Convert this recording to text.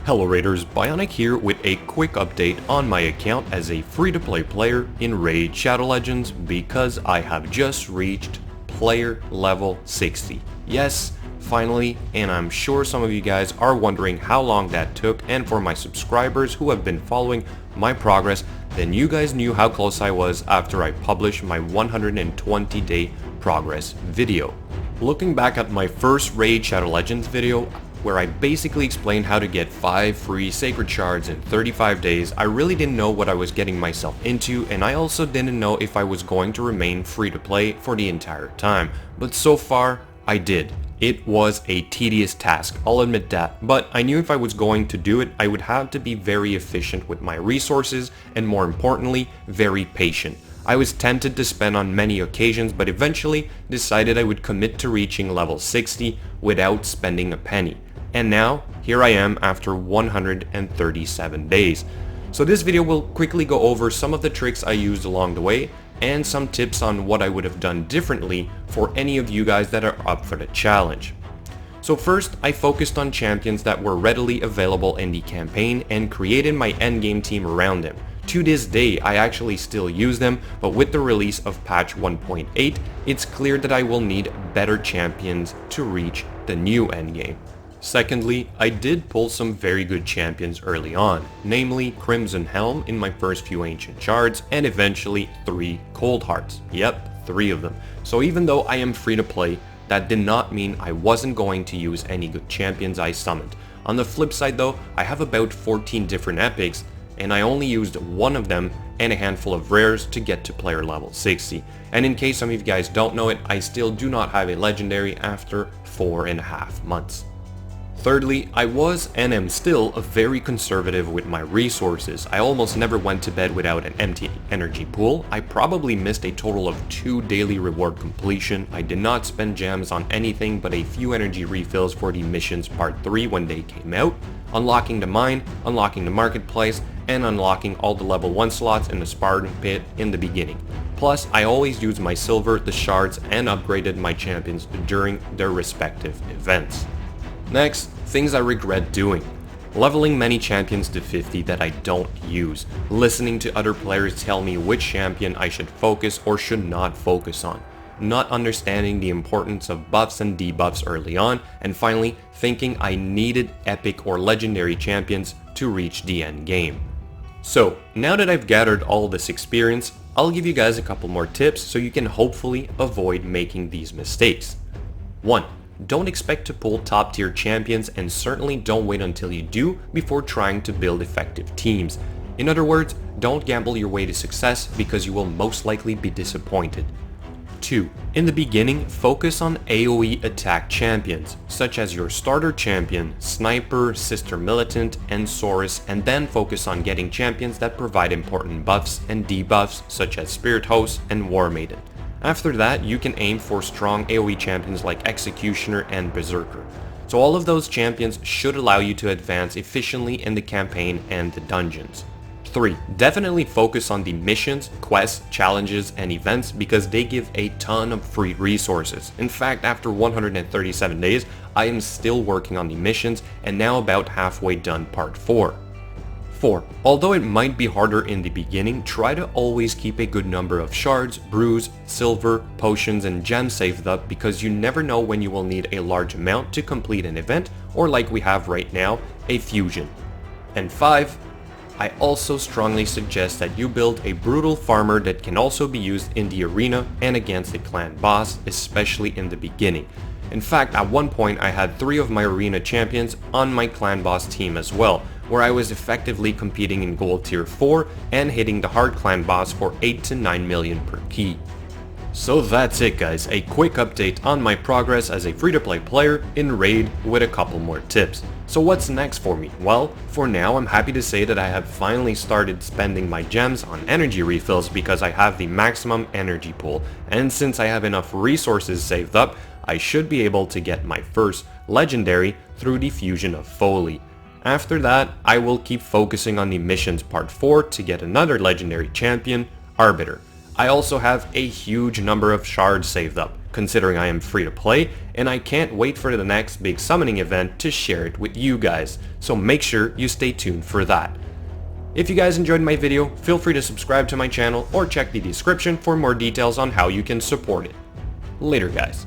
Hello Raiders, Bionic here with a quick update on my account as a free-to-play player in Raid Shadow Legends because I have just reached player level 60. Yes, finally, and I'm sure some of you guys are wondering how long that took, and for my subscribers who have been following my progress, then you guys knew how close I was after I published my 120-day progress video. Looking back at my first Raid Shadow Legends video, where I basically explained how to get 5 free sacred shards in 35 days, I really didn't know what I was getting myself into, and I also didn't know if I was going to remain free to play for the entire time. But so far, I did. It was a tedious task, I'll admit that, but I knew if I was going to do it, I would have to be very efficient with my resources, and more importantly, very patient. I was tempted to spend on many occasions, but eventually decided I would commit to reaching level 60 without spending a penny. And now, here I am after 137 days. So this video will quickly go over some of the tricks I used along the way, and some tips on what I would have done differently for any of you guys that are up for the challenge. So first, I focused on champions that were readily available in the campaign and created my endgame team around them. To this day, I actually still use them, but with the release of patch 1.8, it's clear that I will need better champions to reach the new endgame. Secondly, I did pull some very good champions early on, namely Crimson Helm in my first few Ancient Shards, and eventually 3 Cold Hearts. Yep, 3 of them. So even though I am free to play, that did not mean I wasn't going to use any good champions I summoned. On the flip side though, I have about 14 different epics, and I only used one of them and a handful of rares to get to player level 60. And in case some of you guys don't know it, I still do not have a legendary after 4.5 months. Thirdly, I was and am still very conservative with my resources. I almost never went to bed without an empty energy pool. I probably missed a total of 2 daily reward completion. I did not spend gems on anything but a few energy refills for the missions part 3 when they came out, unlocking the mine, unlocking the marketplace, and unlocking all the level 1 slots in the Spartan pit in the beginning. Plus, I always used my silver, the shards, and upgraded my champions during their respective events. Next, things I regret doing. Leveling many champions to 50 that I don't use. Listening to other players tell me which champion I should focus or should not focus on. Not understanding the importance of buffs and debuffs early on. And finally, thinking I needed epic or legendary champions to reach the end game. So, now that I've gathered all this experience, I'll give you guys a couple more tips so you can hopefully avoid making these mistakes. 1. Don't expect to pull top tier champions, and certainly don't wait until you do before trying to build effective teams. In other words, don't gamble your way to success because you will most likely be disappointed. 2. In the beginning, focus on AoE attack champions, such as your starter champion, Sniper, Sister Militant, and Saurus, and then focus on getting champions that provide important buffs and debuffs such as Spirit Host and War Maiden. After that, you can aim for strong AoE champions like Executioner and Berserker. So all of those champions should allow you to advance efficiently in the campaign and the dungeons. 3. Definitely focus on the missions, quests, challenges, and events because they give a ton of free resources. In fact, after 137 days, I am still working on the missions and now about halfway done part 4. 4. Although it might be harder in the beginning, try to always keep a good number of shards, brews, silver, potions, and gems saved up because you never know when you will need a large amount to complete an event, or like we have right now, a fusion. And 5. I also strongly suggest that you build a brutal farmer that can also be used in the arena and against a clan boss, especially in the beginning. In fact, at one point I had 3 of my arena champions on my clan boss team as well, where I was effectively competing in gold tier 4 and hitting the hard clan boss for 8 to 9 million per key. So that's it guys, a quick update on my progress as a free-to-play player in Raid with a couple more tips. So what's next for me? Well, for now I'm happy to say that I have finally started spending my gems on energy refills because I have the maximum energy pool, and since I have enough resources saved up, I should be able to get my first legendary through the fusion of Foley. After that, I will keep focusing on the missions part 4 to get another legendary champion, Arbiter. I also have a huge number of shards saved up, considering I am free to play, and I can't wait for the next big summoning event to share it with you guys, so make sure you stay tuned for that. If you guys enjoyed my video, feel free to subscribe to my channel or check the description for more details on how you can support it. Later guys.